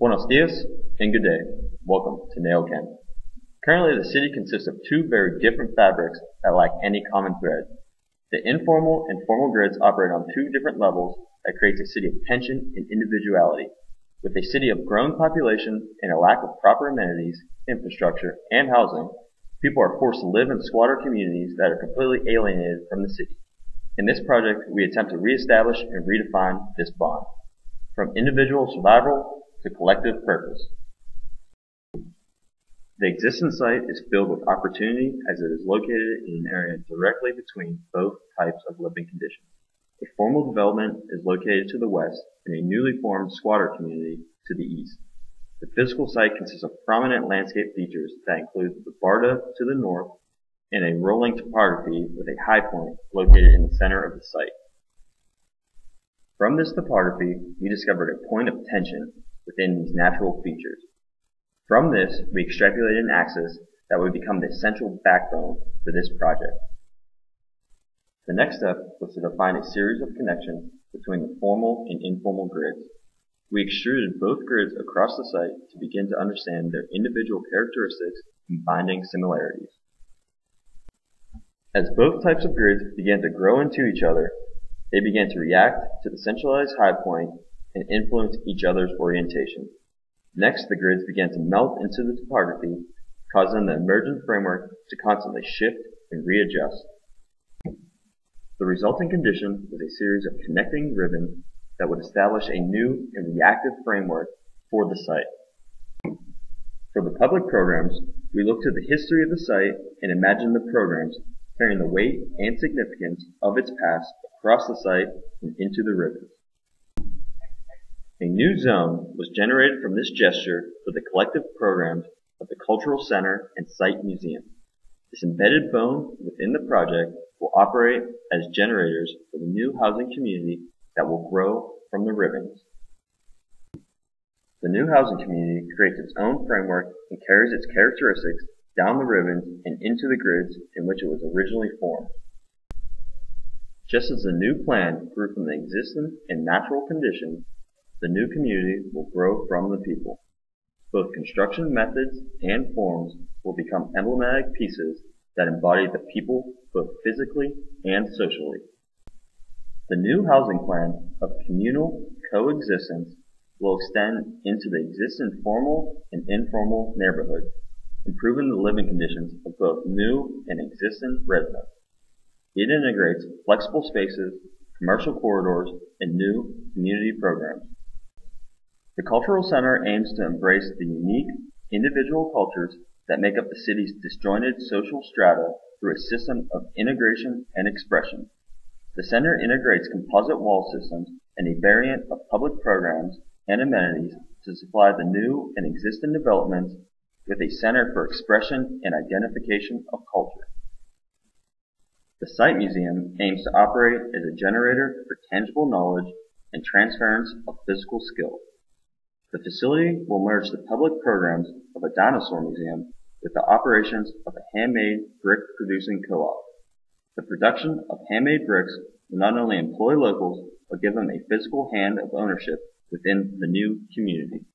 Buenos dias and good day. Welcome to NailCam. Currently, the city consists of two very different fabrics that lack any common thread. The informal and formal grids operate on two different levels that creates a city of tension and individuality. With a city of growing population and a lack of proper amenities, infrastructure, and housing, people are forced to live in squatter communities that are completely alienated from the city. In this project, we attempt to reestablish and redefine this bond, from individual survival to collective purpose. The existing site is filled with opportunity as it is located in an area directly between both types of living conditions. A formal development is located to the west and a newly formed squatter community to the east. The physical site consists of prominent landscape features that include the Barda to the north and a rolling topography with a high point located in the center of the site. From this topography, we discovered a point of tension within these natural features. From this, we extrapolated an axis that would become the central backbone for this project. The next step was to define a series of connections between the formal and informal grids. We extruded both grids across the site to begin to understand their individual characteristics and binding similarities. As both types of grids began to grow into each other, they began to react to the centralized high point and influence each other's orientation. Next, the grids began to melt into the topography, causing the emergent framework to constantly shift and readjust. The resulting condition was a series of connecting ribbons that would establish a new and reactive framework for the site. For the public programs, we looked to the history of the site and imagined the programs carrying the weight and significance of its past across the site and into the ribbons. A new zone was generated from this gesture for the collective programs of the Cultural Center and Site Museum. This embedded bone within the project will operate as generators for the new housing community that will grow from the ribbons. The new housing community creates its own framework and carries its characteristics down the ribbons and into the grids in which it was originally formed. Just as the new plan grew from the existing and natural conditions, the new community will grow from the people. Both construction methods and forms will become emblematic pieces that embody the people both physically and socially. The new housing plan of communal coexistence will extend into the existing formal and informal neighborhoods, improving the living conditions of both new and existing residents. It integrates flexible spaces, commercial corridors, and new community programs. The Cultural Center aims to embrace the unique, individual cultures that make up the city's disjointed social strata through a system of integration and expression. The center integrates composite wall systems and a variant of public programs and amenities to supply the new and existing developments with a center for expression and identification of culture. The Site Museum aims to operate as a generator for tangible knowledge and transference of physical skills. The facility will merge the public programs of a dinosaur museum with the operations of a handmade brick producing co-op. The production of handmade bricks will not only employ locals, but give them a physical hand of ownership within the new community.